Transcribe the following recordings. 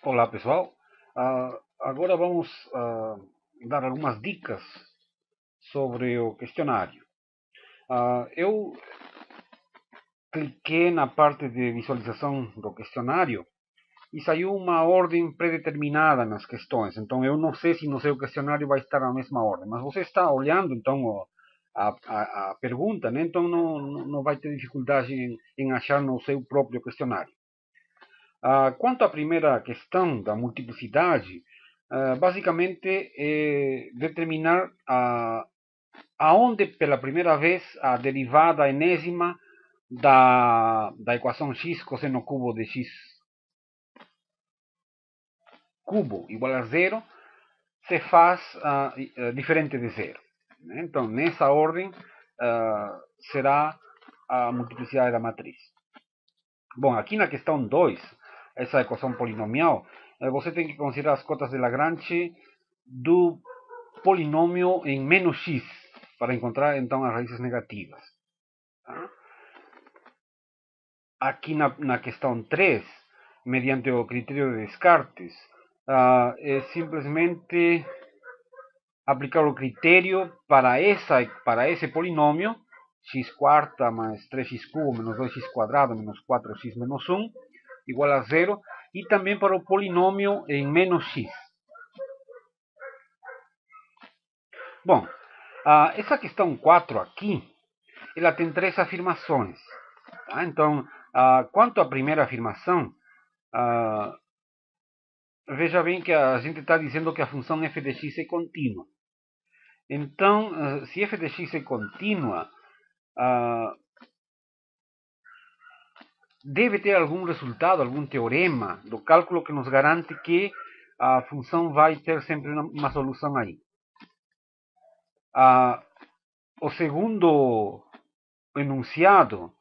Olá pessoal, agora vamos dar algumas dicas sobre o questionário. Eu cliquei na parte de visualização do questionário e saiu uma ordem predeterminada nas questões. Então eu não sei se no seu questionário vai estar na mesma ordem, mas você está olhando então a pergunta, né? Então não vai ter dificuldade em achar no seu próprio questionário. Quanto à primeira questão da multiplicidade, basicamente é determinar aonde pela primeira vez a derivada enésima da equação x cosseno cubo de x cubo igual a zero se faz diferente de zero. Então, nessa ordem, será a multiplicidade da matriz. Bom, aqui na questão 2, essa equação polinomial, você tem que considerar as cotas de Lagrange do polinômio em menos x, para encontrar então as raízes negativas. Aqui na questão 3, mediante o critério de Descartes, é simplesmente aplicar o critério para esse polinômio, x quarta mais 3x cubo menos 2x quadrado menos 4x menos 1, igual a zero, e também para o polinômio em menos x. Bom, essa questão 4 aqui, ela tem três afirmações. Tá? Então, quanto à primeira afirmação, veja bem que a gente está dizendo que a função f de x é contínua. Então, se f de x é contínua, deve ter algum resultado, algum teorema do cálculo que nos garante que a função vai ter sempre uma solução aí. O segundo enunciado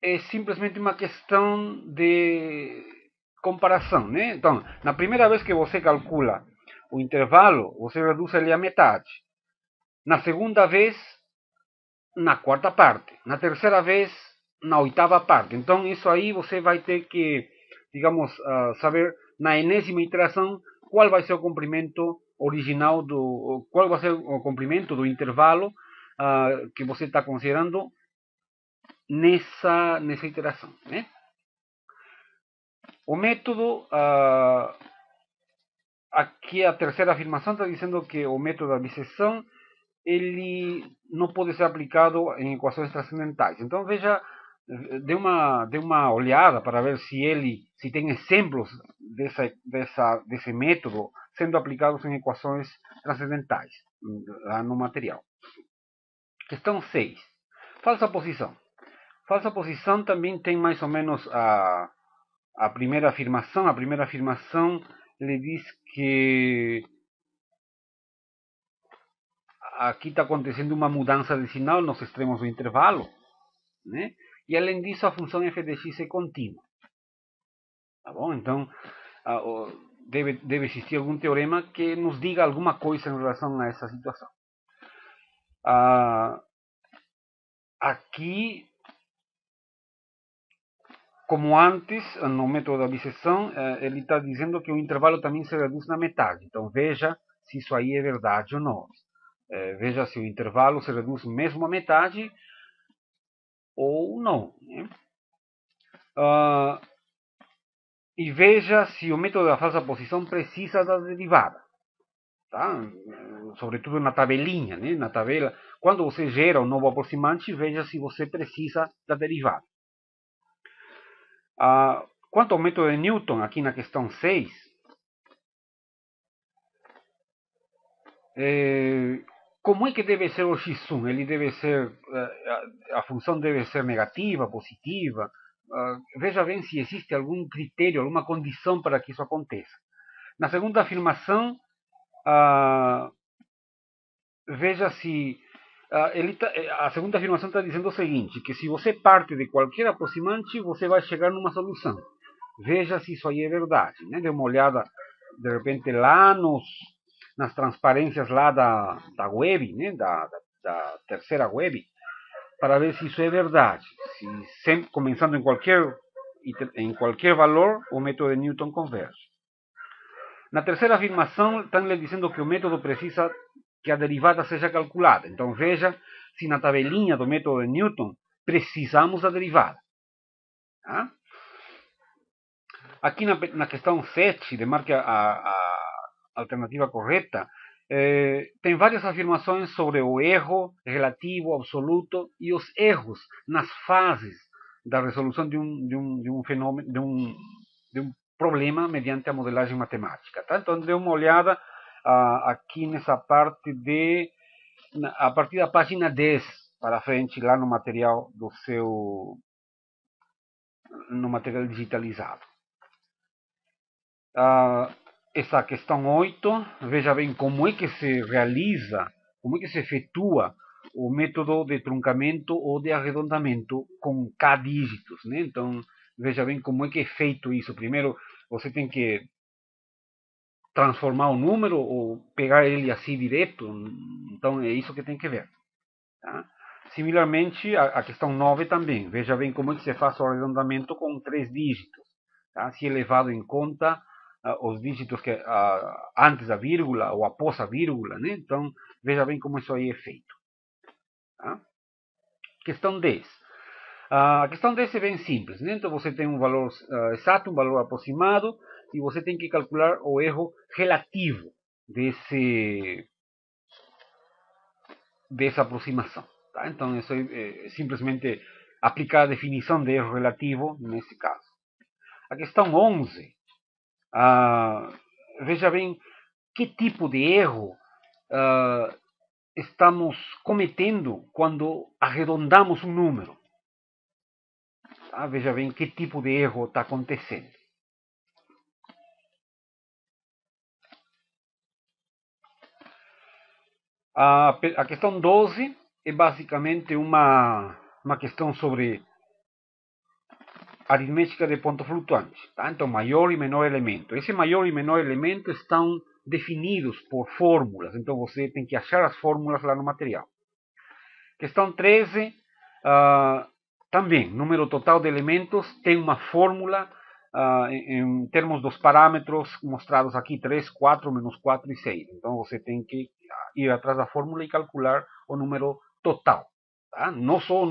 é simplesmente uma questão de comparação, né? Então, na primeira vez que você calcula o intervalo, você reduz ele à metade. Na segunda vez, na quarta parte. Na terceira vez, na oitava parte. Então, isso aí você vai ter que, digamos, saber na enésima iteração qual vai ser o comprimento original qual vai ser o comprimento do intervalo que você está considerando nessa iteração, né? O método, aqui a terceira afirmação está dizendo que o método da biseção ele não pode ser aplicado em equações transcendentais. Então veja, dê uma olhada para ver se tem exemplos desse método sendo aplicados em equações transcendentais lá no material. Questão 6. Falsa posição. Falsa posição também tem mais ou menos a primeira afirmação. A primeira afirmação ele diz que aqui está acontecendo uma mudança de sinal nos extremos do intervalo, né? E além disso, a função f de x é contínua. Tá bom? Então, deve existir algum teorema que nos diga alguma coisa em relação a essa situação. Aqui, como antes, no método da biseção, ele está dizendo que o intervalo também se reduz na metade. Então, veja se isso aí é verdade ou não. Veja se o intervalo se reduz mesmo à metade ou não. Né? E veja se o método da falsa posição precisa da derivada. Tá? Sobretudo na tabelinha, né? Na tabela, quando você gera um novo aproximante, veja se você precisa da derivada. Quanto ao método de Newton, aqui na questão 6, como é que deve ser o x1? Ele deve ser, a função deve ser negativa, positiva? Veja bem se existe algum critério, alguma condição para que isso aconteça. Na segunda afirmação, veja se a segunda afirmação está dizendo o seguinte, que se você parte de qualquer aproximante, você vai chegar numa solução. Veja se isso aí é verdade, né? Dê uma olhada, de repente, lá nas transparências lá da web, né? Da terceira web, para ver se isso é verdade. Se sempre, começando em qualquer e em qualquer valor o método de Newton converge. Na terceira afirmação, estão lhe dizendo que o método precisa que a derivada seja calculada. Então veja se na tabelinha do método de Newton precisamos da derivada. Tá? Aqui na questão 7, demarque a alternativa correta, tem várias afirmações sobre o erro relativo, absoluto e os erros nas fases da resolução de um fenômeno, de um problema mediante a modelagem matemática. Tá? Então dê uma olhada aqui nessa parte a partir da página 10 para frente, lá no material no material digitalizado. Essa questão 8, veja bem como é que se realiza, como é que se efetua o método de truncamento ou de arredondamento com K dígitos, né? Então, veja bem como é que é feito isso. Primeiro, você tem que transformar o número ou pegar ele assim direto. Então, é isso que tem que ver. Tá? Similarmente, a questão 9 também. Veja bem como é que se faz o arredondamento com 3 dígitos. Tá? Se é levado em conta os dígitos que antes da vírgula ou após a vírgula, né? Então, veja bem como isso aí é feito. Tá? Questão 10. A questão 10 é bem simples, né? Então, você tem um valor exato, um valor aproximado, e você tem que calcular o erro relativo dessa aproximação. Tá? Então, isso é simplesmente aplicar a definição de erro relativo nesse caso. A questão 11. Veja bem que tipo de erro estamos cometendo quando arredondamos um número. Tá? Veja bem que tipo de erro está acontecendo. A questão 12 é basicamente uma questão sobre aritmética de ponto flutuante. Tá? Então, maior e menor elemento. Esse maior e menor elemento estão definidos por fórmulas. Então, você tem que achar as fórmulas lá no material. Questão 13. Também, número total de elementos tem uma fórmula em termos dos parâmetros mostrados aqui, 3, 4, menos 4 e 6. Então, você tem que ir atrás da fórmula e calcular o número total. Tá? Não só o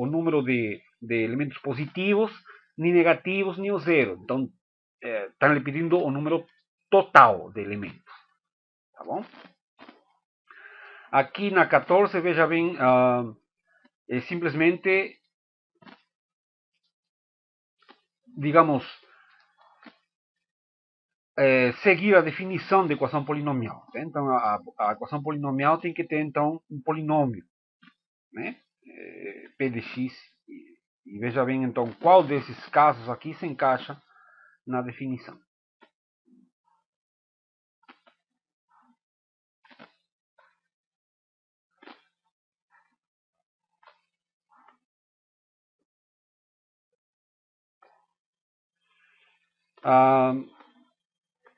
número de elementos positivos, nem negativos, nem o zero. Então, estão lhe pedindo o número total de elementos. Tá bom? Aqui na 14, veja bem, é simplesmente, digamos, seguir a definição de equação polinomial. Então, a equação polinomial tem que ter, então, um polinômio, né? P de x. E veja bem, então, qual desses casos aqui se encaixa na definição.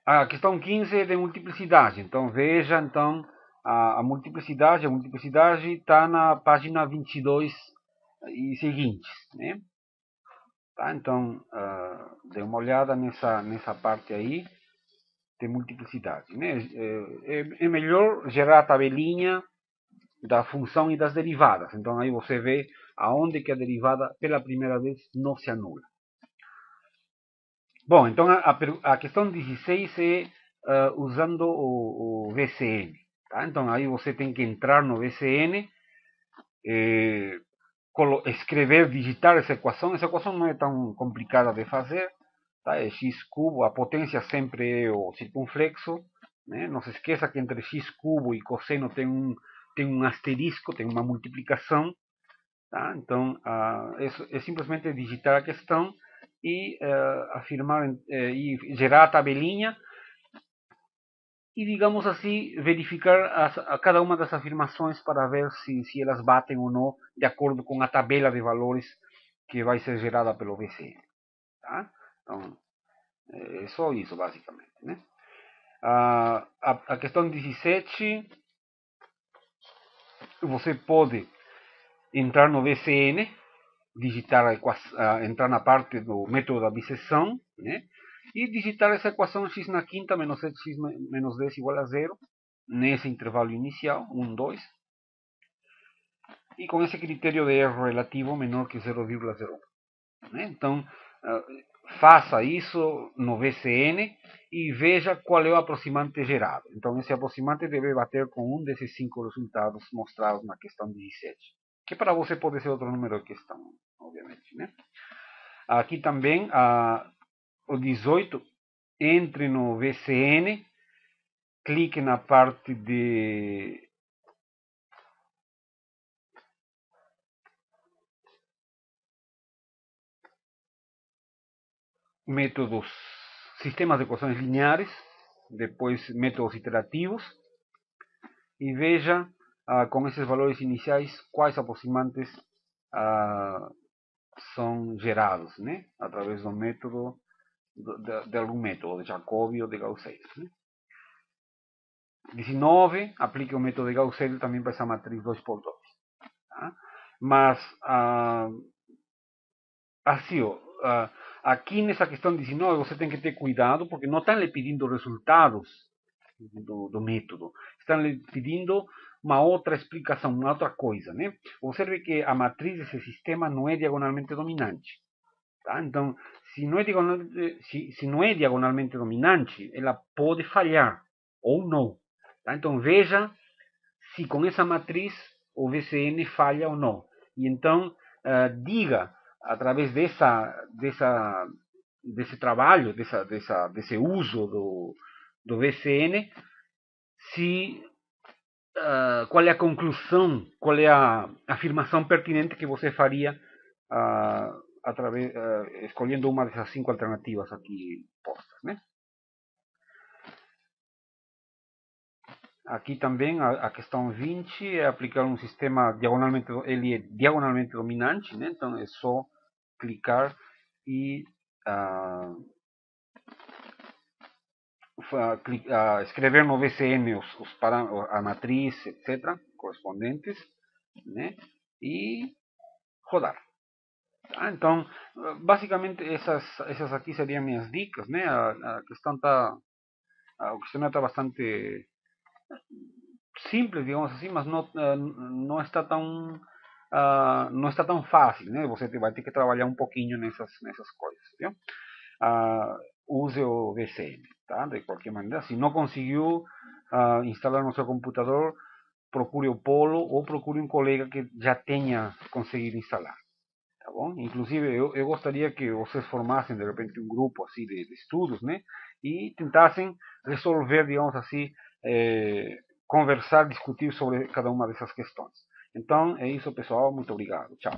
A questão 15 é de multiplicidade. Então, veja, então, a multiplicidade está na página 22 e seguintes, né? Tá? Então, dê uma olhada nessa parte aí de multiplicidade, né? É melhor gerar a tabelinha da função e das derivadas. Então, aí você vê aonde que a derivada, pela primeira vez, não se anula. Bom, então a questão 16 é usando o VCN. Tá? Então, aí você tem que entrar no VCN, escrever, digitar essa equação. Essa equação não é tão complicada de fazer. Tá? É x cubo, a potência sempre é o circunflexo. Né? Não se esqueça que entre x cubo e cosseno tem um asterisco, tem uma multiplicação. Tá? Então, é simplesmente digitar a questão e afirmar e gerar a tabelinha e, digamos assim, verificar cada uma das afirmações para ver se elas batem ou não de acordo com a tabela de valores que vai ser gerada pelo VCN. Tá? Então, é só isso, basicamente. Né? A questão 17, você pode entrar no VCN, digitar entrar na parte do método da biseção, né? E digitar essa equação x na quinta menos 7x menos 10 igual a zero, nesse intervalo inicial, 1, 2, e com esse critério de erro relativo menor que 0,01. Né? Então, faça isso no VCN e veja qual é o aproximante gerado. Então, esse aproximante deve bater com um desses 5 resultados mostrados na questão 17, que para você pode ser outro número de questão, obviamente. Né? Aqui também, o 18, entre no VCN, clique na parte de métodos, sistemas de equações lineares, depois métodos iterativos, e veja com esses valores iniciais quais aproximantes são gerados, né? Através do método, de algum método, de Jacobi ou de Gauss-Seidel. Né? 19, aplique o método de Gauss-Seidel também para essa matriz 2x2. Tá? Mas, assim, aqui nessa questão 19 você tem que ter cuidado, porque não estão lhe pedindo resultados do método. Estão lhe pedindo uma outra explicação, uma outra coisa. Né? Observe que a matriz desse sistema não é diagonalmente dominante. Tá? Então, se não é diagonalmente dominante, ela pode falhar ou não. Tá? Então, veja se com essa matriz o VCN falha ou não. E então, diga, através desse trabalho, desse uso do VCN, se, qual é a conclusão, qual é a afirmação pertinente que você faria escolhendo uma dessas 5 alternativas aqui postas. Né? Aqui também a questão 20 é aplicar um sistema diagonalmente, ele é diagonalmente dominante, né? Então é só clicar e escrever no VCN a matriz, etc., correspondentes, né? E rodar. Tá? Então, basicamente essas aqui seriam minhas dicas, né? A questão o questionário está bastante simples, digamos assim, mas não está tão não está tão fácil, né? Você vai ter que trabalhar um pouquinho nessas coisas, viu? Use o VCM, tá? De qualquer maneira, se não conseguiu instalar no seu computador, procure o Polo ou procure um colega que já tenha conseguido instalar. Tá bom? Inclusive, eu gostaria que vocês formassem, de repente, um grupo assim de estudos, né? E tentassem resolver, digamos assim, conversar, discutir sobre cada uma dessas questões. Então, é isso, pessoal. Muito obrigado. Tchau.